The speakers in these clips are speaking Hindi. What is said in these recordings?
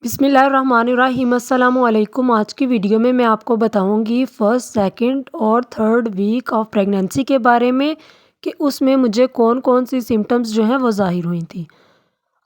बिस्मिल्लाहिर्रहमानिर्रहीम अस्सलामुअलैकुम। आज की वीडियो में मैं आपको बताऊंगी फर्स्ट, सेकंड और थर्ड वीक ऑफ प्रेगनेंसी के बारे में कि उसमें मुझे कौन कौन सी सिम्टम्स जो हैं वो ज़ाहिर हुई थी।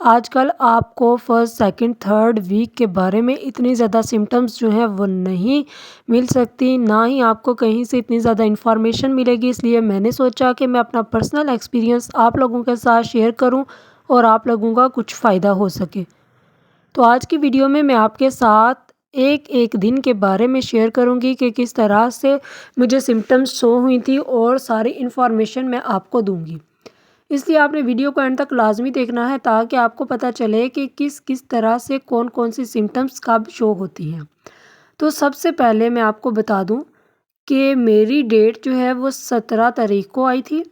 आजकल आपको फर्स्ट, सेकंड, थर्ड वीक के बारे में इतनी ज़्यादा सिम्टम्स जो हैं वो नहीं मिल सकती, ना ही आपको कहीं से इतनी ज़्यादा इन्फॉर्मेशन मिलेगी। इसलिए मैंने सोचा कि मैं अपना पर्सनल एक्सपीरियंस आप लोगों के साथ शेयर करूं और आप लोगों का कुछ फ़ायदा हो सके। तो आज की वीडियो में मैं आपके साथ एक एक दिन के बारे में शेयर करूंगी कि किस तरह से मुझे सिम्टम्स शो हुई थी और सारी इन्फॉर्मेशन मैं आपको दूंगी। इसलिए आपने वीडियो को एंड तक लाजमी देखना है ताकि आपको पता चले कि किस किस तरह से कौन कौन सी सिम्टम्स कब शो होती हैं। तो सबसे पहले मैं आपको बता दूं कि मेरी डेट जो है वो 17 तारीख को आई थी।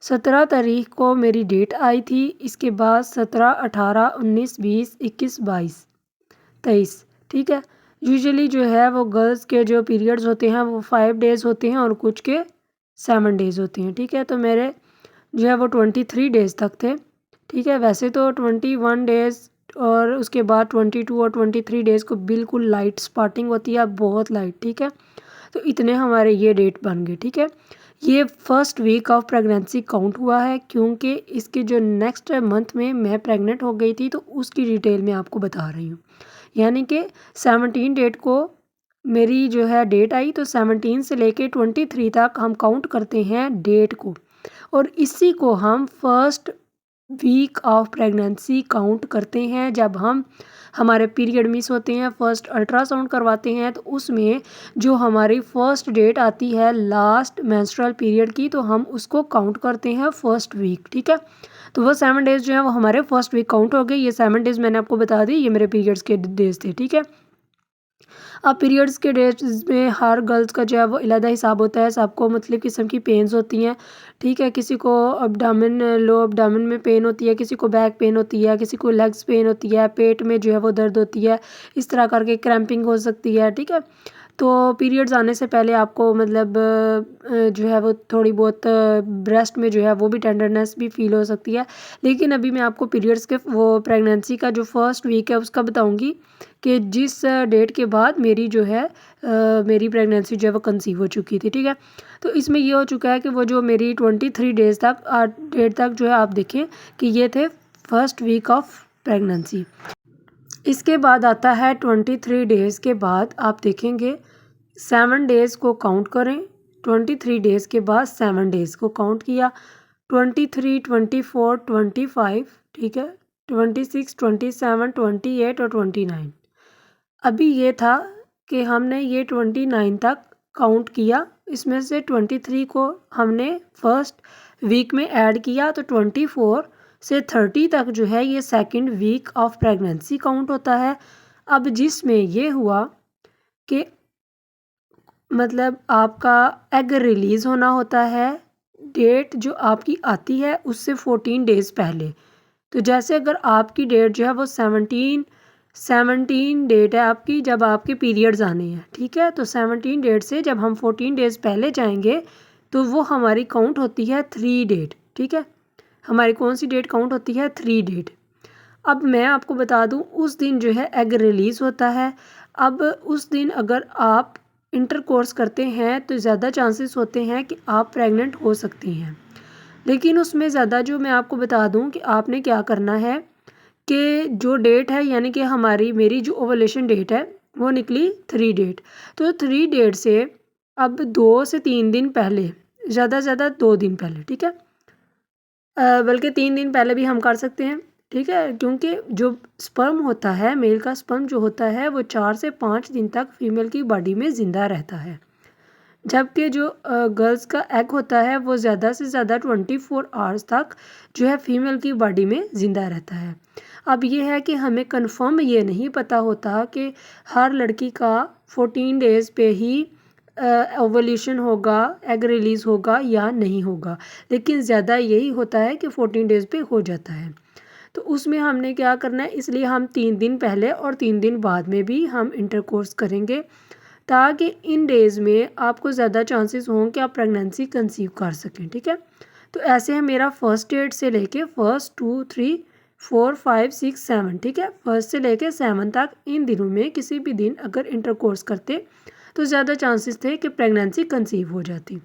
17 तारीख को मेरी डेट आई थी। इसके बाद 17, 18, 19, 20, 21, 22, 23, ठीक है। यूजुअली जो है वो गर्ल्स के जो पीरियड्स होते हैं वो 5 डेज़ होते हैं और कुछ के 7 डेज़ होते हैं, ठीक है। तो मेरे जो है वो 23 डेज़ तक थे, ठीक है। वैसे तो 21 डेज़ और उसके बाद 22 और 23 डेज़ को बिल्कुल लाइट स्पॉटिंग होती है, बहुत लाइट, ठीक है। तो इतने हमारे ये डेट बन गए, ठीक है। ये first week of pregnancy count हुआ है क्योंकि इसके जो नेक्स्ट मंथ में मैं प्रेग्नेंट हो गई थी तो उसकी डिटेल में आपको बता रही हूँ। यानी कि 17 डेट को मेरी जो है डेट आई, तो 17 से लेके 23 तक हम काउंट करते हैं डेट को, और इसी को हम first week of pregnancy count करते हैं। जब हम हमारे पीरियड मिस होते हैं, फर्स्ट अल्ट्रासाउंड करवाते हैं, तो उसमें जो हमारी फर्स्ट डेट आती है लास्ट मेंस्ट्रुअल पीरियड की, तो हम उसको काउंट करते हैं फर्स्ट वीक, ठीक है। तो वो 7 डेज़ जो है वो हमारे फर्स्ट वीक काउंट हो गए। ये 7 डेज़ मैंने आपको बता दी, ये मेरे पीरियड्स के डेज थे, ठीक है। अब पीरियड्स के डेज में हर गर्ल्स का जो है वो अलग हिसाब होता है। सबको मुख्तलिफ किस्म की पेन्स होती हैं, ठीक है। किसी को अब्डामन, लो अब्डामन में पेन होती है, किसी को बैक पेन होती है, किसी को लेग्स पेन होती है, पेट में जो है वो दर्द होती है, इस तरह करके क्रैम्पिंग हो सकती है, ठीक है। तो पीरियड्स आने से पहले आपको मतलब जो है वो थोड़ी बहुत ब्रेस्ट में जो है वो भी टेंडरनेस भी फील हो सकती है। लेकिन अभी मैं आपको पीरियड्स के वो प्रेगनेंसी का जो फर्स्ट वीक है उसका बताऊंगी कि जिस डेट के बाद मेरी जो है मेरी प्रेगनेंसी जो है वो कंसीव हो चुकी थी, ठीक है। तो इसमें ये हो चुका है कि वो जो मेरी 23 डेज़ तक डेट तक जो है आप देखें कि ये थे फर्स्ट वीक ऑफ प्रेगनेंसी। इसके बाद आता है 23 डेज़ के बाद आप देखेंगे 7 डेज़ को काउंट करें। 23 डेज़ के बाद 7 डेज़ को काउंट किया, 23, 24, 25, ठीक है, 26, 27, 28 और 29। अभी ये था कि हमने ये 29 तक काउंट किया। इसमें से 23 को हमने फर्स्ट वीक में ऐड किया, तो 24 से 30 तक जो है ये second week of pregnancy count होता है। अब जिसमें ये हुआ कि मतलब आपका एग रिलीज़ होना होता है, डेट जो आपकी आती है उससे 14 डेज़ पहले। तो जैसे अगर आपकी डेट जो है वो 17 डेट है आपकी जब आपके पीरियड्स आने हैं, ठीक है। तो 17 डेट से जब हम 14 डेज़ पहले जाएंगे तो वो हमारी काउंट होती है 3 डेट, ठीक है। हमारी कौन सी डेट काउंट होती है? 3 डेट। अब मैं आपको बता दूं उस दिन जो है एग रिलीज़ होता है। अब उस दिन अगर आप इंटरकोर्स करते हैं तो ज़्यादा चांसेस होते हैं कि आप प्रेग्नेंट हो सकती हैं। लेकिन उसमें ज़्यादा जो मैं आपको बता दूं कि आपने क्या करना है कि जो डेट है यानी कि मेरी जो ओवुलेशन डेट है वो निकली 3 डेट। तो 3 डेट से अब 2 से 3 दिन पहले, ज़्यादा से ज़्यादा 2 दिन पहले, ठीक है, बल्कि 3 दिन पहले भी हम कर सकते हैं, ठीक है। क्योंकि जो स्पर्म होता है, मेल का स्पर्म जो होता है वो 4 से 5 दिन तक फीमेल की बॉडी में ज़िंदा रहता है, जबकि जो गर्ल्स का एग होता है वो ज़्यादा से ज़्यादा 24 आवर्स तक जो है फीमेल की बॉडी में ज़िंदा रहता है। अब ये है कि हमें कंफर्म ये नहीं पता होता कि हर लड़की का 14 डेज़ पे ही ओवुलेशन होगा, एग रिलीज़ होगा या नहीं होगा, लेकिन ज़्यादा यही होता है कि 14 डेज़ पे हो जाता है। तो उसमें हमने क्या करना है, इसलिए हम 3 दिन पहले और 3 दिन बाद में भी हम इंटरकोर्स करेंगे ताकि इन डेज़ में आपको ज़्यादा चांसेस हों कि आप प्रेगनेंसी कंसीव कर सकें, ठीक है। तो ऐसे है मेरा फर्स्ट डेट से लेके फर्स्ट 2, 3, 4, 5, 6, 7, ठीक है। फर्स्ट से लेके 7 तक इन दिनों में किसी भी दिन अगर इंटरकोर्स करते तो ज़्यादा चांसेस थे कि प्रेगनेंसी कंसीव हो जाती।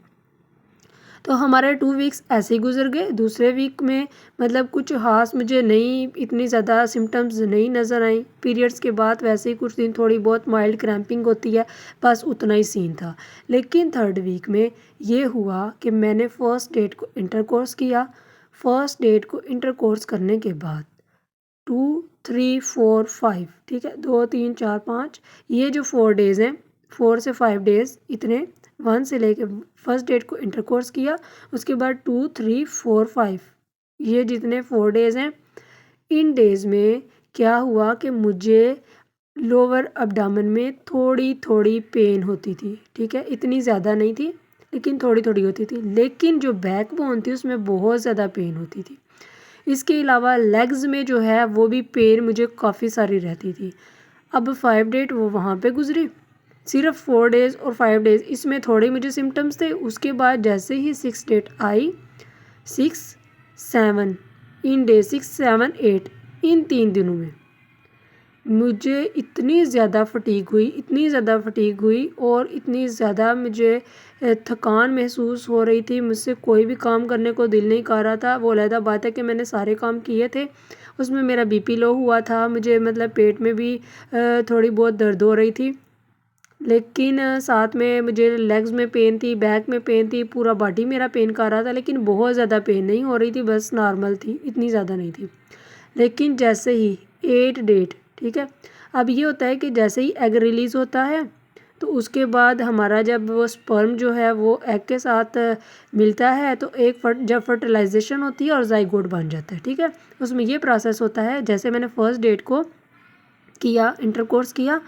तो हमारे 2 वीक्स ऐसे ही गुजर गए। दूसरे वीक में मतलब कुछ ख़ास मुझे नहीं, इतनी ज़्यादा सिम्टम्स नहीं नज़र आई। पीरियड्स के बाद वैसे ही कुछ दिन थोड़ी बहुत माइल्ड क्रैम्पिंग होती है, बस उतना ही सीन था। लेकिन 3rd वीक में ये हुआ कि मैंने फर्स्ट डेट को इंटरकोर्स किया। फर्स्ट डेट को इंटरकोर्स करने के बाद 2, 3, 4, 5, ठीक है, 2, 3, 4, 5, ये जो 4 डेज़ हैं, 4 से 5 डेज़ इतने 1 से लेके फर्स्ट डेट को इंटरकोर्स किया। उसके बाद 2, 3, 4, 5, ये जितने 4 डेज़ हैं, इन डेज़ में क्या हुआ कि मुझे लोअर एब्डोमेन में थोड़ी थोड़ी पेन होती थी, ठीक है, इतनी ज़्यादा नहीं थी लेकिन थोड़ी थोड़ी होती थी। लेकिन जो बैक बोन थी उसमें बहुत ज़्यादा पेन होती थी। इसके अलावा लेग्स में जो है वो भी पेन मुझे काफ़ी सारी रहती थी। अब 5 डेट वो वहाँ पे गुजरी, सिर्फ 4 डेज़ और 5 डेज़ इसमें थोड़े मुझे सिम्टम्स थे। उसके बाद जैसे ही 6 डेट आई, 6, 7 इन डे 6, 7, 8 इन 3 दिनों में मुझे इतनी ज़्यादा फटीग हुई, इतनी ज़्यादा फटीग हुई और इतनी ज़्यादा मुझे थकान महसूस हो रही थी। मुझसे कोई भी काम करने को दिल नहीं कर रहा था। वो अलग बात है कि मैंने सारे काम किए थे, उसमें मेरा बीपी लो हुआ था, मुझे मतलब पेट में भी थोड़ी बहुत दर्द हो रही थी। लेकिन साथ में मुझे लेग्स में पेन थी, बैक में पेन थी, पूरा बॉडी मेरा पेन कर रहा था। लेकिन बहुत ज़्यादा पेन नहीं हो रही थी, बस नॉर्मल थी, इतनी ज़्यादा नहीं थी। लेकिन जैसे ही 8 डेट, ठीक है, अब ये होता है कि जैसे ही एग रिलीज़ होता है तो उसके बाद हमारा जब वो स्पर्म जो है वो एग के साथ मिलता है तो जब फर्टिलाइजेशन होती है और जाइगोट बन जाता है, ठीक है। उसमें ये प्रोसेस होता है। जैसे मैंने फर्स्ट डेट को किया, इंटरकोर्स किया,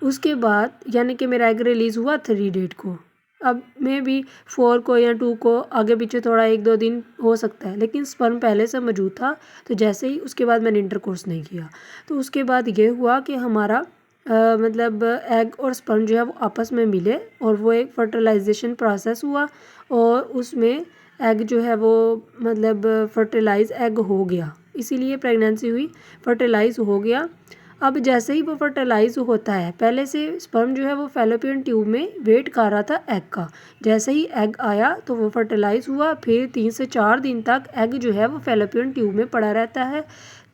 उसके बाद यानी कि मेरा एग रिलीज़ हुआ 3 डेट को। अब मे बी 4 को या 2 को आगे पीछे थोड़ा 1-2 दिन हो सकता है, लेकिन स्पर्म पहले से मौजूद था। तो जैसे ही उसके बाद मैंने इंटरकोर्स नहीं किया तो उसके बाद ये हुआ कि हमारा मतलब एग और स्पर्म जो है वो आपस में मिले और वो एक फर्टिलाइजेशन प्रोसेस हुआ और उसमें एग जो है वो मतलब फर्टिलाइज एग हो गया, इसीलिए प्रेगनेंसी हुई, फर्टिलाइज हो गया। अब जैसे ही वो फर्टिलाइज होता है, पहले से स्पर्म जो है वो फैलोपियन ट्यूब में वेट कर रहा था एग का। जैसे ही एग आया तो वो फर्टिलाइज हुआ, फिर 3 से 4 दिन तक एग जो है वो फैलोपियन ट्यूब में पड़ा रहता है।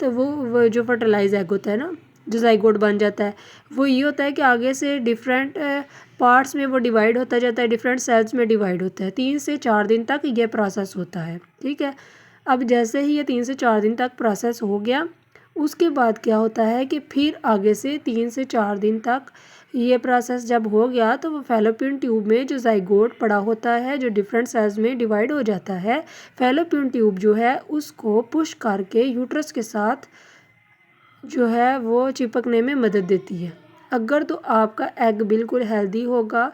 तो वो जो फर्टिलाइज एग होता है ना, जो जाइगोट बन जाता है, वो ये होता है कि आगे से डिफरेंट पार्ट्स में वो डिवाइड होता जाता है, डिफरेंट सेल्स में डिवाइड होता है। 3 से 4 दिन तक ये प्रोसेस होता है, ठीक है। अब जैसे ही ये 3 से 4 दिन तक प्रोसेस हो गया, उसके बाद क्या होता है कि फिर आगे से 3 से 4 दिन तक ये प्रोसेस जब हो गया तो वो फैलोपियन ट्यूब में जो जाइगोट पड़ा होता है, जो डिफरेंट सेल्स में डिवाइड हो जाता है, फैलोपियन ट्यूब जो है उसको पुश करके यूट्रस के साथ जो है वो चिपकने में मदद देती है। अगर तो आपका एग बिल्कुल हेल्दी होगा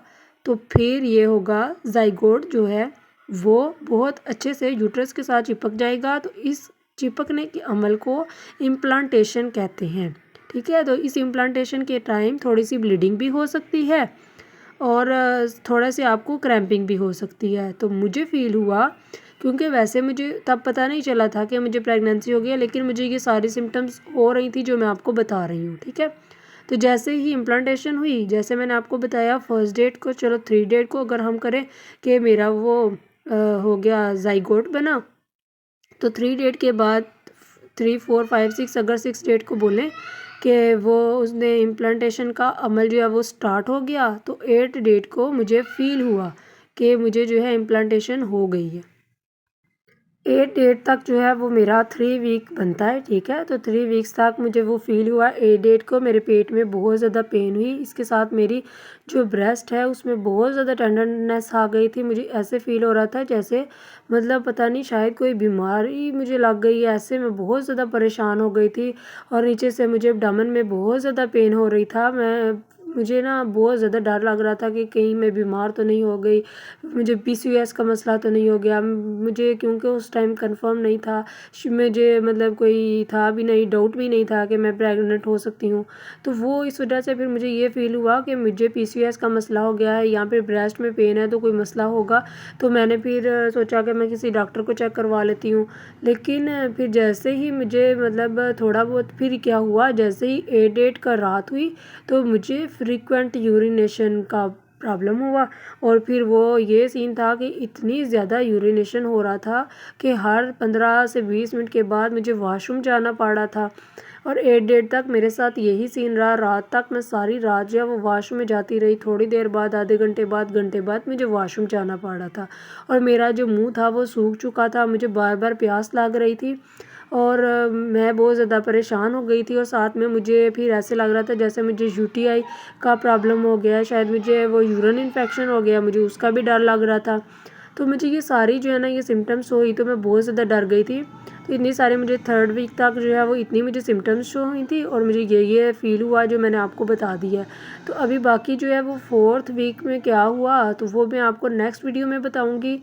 तो फिर ये होगा जाइगोट जो है वो बहुत अच्छे से यूट्रस के साथ चिपक जाएगा। तो इस चिपकने के अमल को इम्प्लांटेशन कहते हैं, ठीक है। तो इस इम्प्लांटेशन के टाइम थोड़ी सी ब्लीडिंग भी हो सकती है और थोड़ा से आपको क्रैम्पिंग भी हो सकती है। तो मुझे फ़ील हुआ, क्योंकि वैसे मुझे तब पता नहीं चला था कि मुझे प्रेगनेंसी हो गई है, लेकिन मुझे ये सारी सिम्टम्स हो रही थी जो मैं आपको बता रही हूँ, ठीक है। तो जैसे ही इम्प्लांटेशन हुई, जैसे मैंने आपको बताया फर्स्ट डेट को, चलो 3 डेट को अगर हम करें कि मेरा वो हो गया जाइगोट बना, तो 3 डेट के बाद 3, 4, 5, 6 अगर 6 डेट को बोलें कि वो उसने इम्प्लांटेशन का अमल जो है वो स्टार्ट हो गया, तो 8 डेट को मुझे फ़ील हुआ कि मुझे जो है इम्प्लांटेशन हो गई है। 8 डेट तक जो है वो मेरा 3 वीक बनता है, ठीक है। तो 3 वीक्स तक मुझे वो फ़ील हुआ। 8 डेट को मेरे पेट में बहुत ज़्यादा पेन हुई, इसके साथ मेरी जो ब्रेस्ट है उसमें बहुत ज़्यादा टेंडरनेस आ गई थी। मुझे ऐसे फ़ील हो रहा था जैसे मतलब पता नहीं शायद कोई बीमारी मुझे लग गई है, ऐसे मैं बहुत ज़्यादा परेशान हो गई थी। और नीचे से मुझे एब्डोमेन में बहुत ज़्यादा पेन हो रही था। मैं मुझे ना बहुत ज़्यादा डर लग रहा था कि कहीं मैं बीमार तो नहीं हो गई, मुझे पीसीओएस का मसला तो नहीं हो गया। मुझे क्योंकि उस टाइम कंफर्म नहीं था, मुझे मतलब कोई था भी नहीं, डाउट भी नहीं था कि मैं प्रेग्नेंट हो सकती हूँ। तो वो इस वजह से फिर मुझे ये फ़ील हुआ कि मुझे पीसीओएस का मसला हो गया है, यहाँ पे ब्रेस्ट में पेन है तो कोई मसला होगा। तो मैंने फिर सोचा कि मैं किसी डॉक्टर को चेक करवा लेती हूँ। लेकिन फिर जैसे ही मुझे मतलब थोड़ा बहुत फिर क्या हुआ, जैसे ही 8 का रात हुई तो मुझे फ्रीक्वेंट यूरिनेशन का प्रॉब्लम हुआ। और फिर वो ये सीन था कि इतनी ज़्यादा यूरिनेशन हो रहा था कि हर 15 से 20 मिनट के बाद मुझे वॉशरूम जाना पड़ रहा था। और 8 तक मेरे साथ यही सीन रहा, रात तक मैं सारी रात जो है वो वॉशरूम में जाती रही। थोड़ी देर बाद, आधे घंटे बाद, घंटे बाद मुझे वॉशरूम जाना पड़ रहा था। और मेरा जो मुंह था वो सूख चुका था, मुझे बार बार प्यास लग रही थी। और मैं बहुत ज़्यादा परेशान हो गई थी। और साथ में मुझे फिर ऐसे लग रहा था जैसे मुझे यूटीआई का प्रॉब्लम हो गया है, शायद मुझे वो यूरिन इन्फेक्शन हो गया, मुझे उसका भी डर लग रहा था। तो मुझे ये सारी जो है ना ये सिम्टम्स हुई तो मैं बहुत ज़्यादा डर गई थी। तो इतनी सारे मुझे 3rd वीक तक जो है वो इतनी मुझे सिम्टम्स शो हुई थी और मुझे ये फ़ील हुआ जो मैंने आपको बता दिया है। तो अभी बाकी जो है वो 4th वीक में क्या हुआ तो वो मैं आपको नेक्स्ट वीडियो में बताऊँगी।